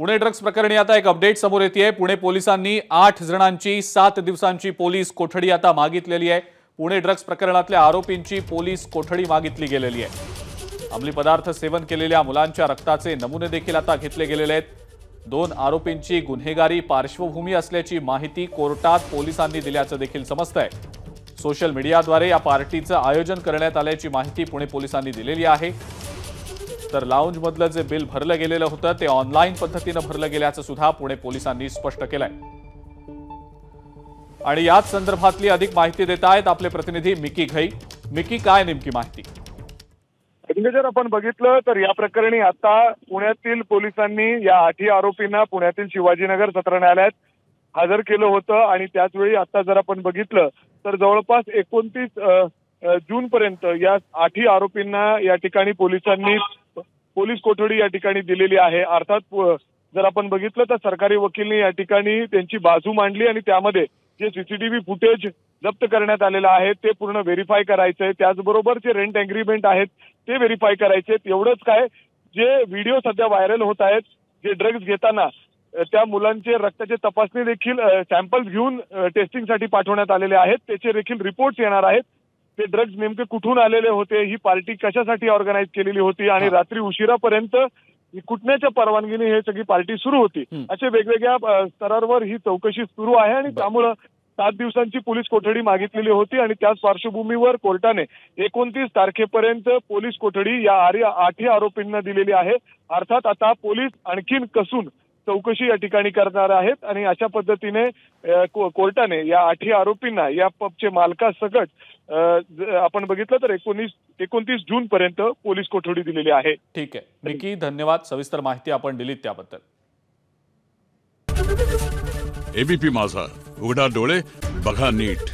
Pune drugs प्रकरणी आता एक अपडेट समोर येते। पुणे पोलिसांनी 8 जणांची 7 दिवसांची पोलीस कोठडी आता मागितलेली आहे। पुणे ड्रग्स प्रकरणातल्या आरोपींची पोलीस कोठडी मागितली गेलेली आहे। अंमली पदार्थ सेवन केलेल्या मुलांच्या रक्ताचे नमुने देखील आता घेतले गेलेले आहेत। 2 आरोपींची गुन्हेगारी पार्श्वभूमी असल्याची माहिती कोर्टात पोलिसांनी दिल्याचं देखील समजतंय। सोशल मीडियाद्वारे या पार्टीचं आयोजन करण्यात आल्याची माहिती पुणे पोलिसांनी दिलेली आहे। तर लाउंज मधलं जे बिल भरलं गेलेलं होतं ते ऑनलाईन पद्धतीने भरलं गेल्याचं सुद्धा पुणे पोलिसांनी स्पष्ट केलंय। आणि याच संदर्भातली अधिक माहिती देत आहेत आपले प्रतिनिधी मिकी घई। मिकी, काय नेमकी माहिती? जर आपण बघितलं तर या प्रकरणी आता पुण्यातील पोलिसांनी या 8 आरोपींना पुण्यातील शिवाजीनगर सत्र न्यायालयात हजर केलं होतं आणि त्याच वेळी आता जर आपण बघितलं तर जवळपास 29 जून पर्यंत या 8 आरोपींना या ठिकाणी पोलिसांनी पोलीस कोठडी या ठिकाणी दिलेली आहे। अर्थात जर आपण बघितलं तर सरकारी वकीलने या ठिकाणी त्यांची बाजू मांडली आणि त्यामध्ये जे सीसीटीव्ही फुटेज जप्त करण्यात आलेलं आहे ते पूर्ण व्हेरीफाय करायचंय। त्याचबरोबर जे रेंट अग्रीमेंट आहेत ते व्हेरीफाय करायचे। एवढंच काय, जे व्हिडिओ सध्या व्हायरल होत आहेत जे ड्रग्ज घेताना त्या मुलांचे रक्ताचे तपासणी देखील सॅम्पल्स घेऊन टेस्टिंगसाठी पाठवण्यात आलेले आहेत। त्याचे देखील रिपोर्ट्स येणार आहेत। ते ड्रग्ज नेमके कुठून आलेले होते, ही पार्टी कशासाठी ऑर्गनाईज केलेली होती आणि रात्री उशिरापर्यंत कुटण्याच्या परवानगीने हे सगळी पार्टी सुरू होती। असे वेगवेगळ्या स्तरावर ही चौकशी सुरू आहे आणि त्यामुळे 7 दिवसांची पोलीस कोठडी मागितलेली होती आणि त्याच पार्श्वभूमीवर कोर्टाने 29 तारखेपर्यंत पोलीस कोठडी या 8 आरोपींना दिलेली आहे। अर्थात आता पोलीस आणखीन कसून चौकशी या ठिकाणी करणार आहेत आणि अशा पद्धतीने कोर्टाने या 8 आरोपींना या पबचे मालकासकट आपण बघितलं तर 29 जून पर्यंत पोलीस कोठडी दिलेली आहे। ठीक आहे मिकी, धन्यवाद। सविस्तर माहिती आपण दिलीत त्याबद्दल। एबीपी माझा, उघडा डोळे बघा नीट।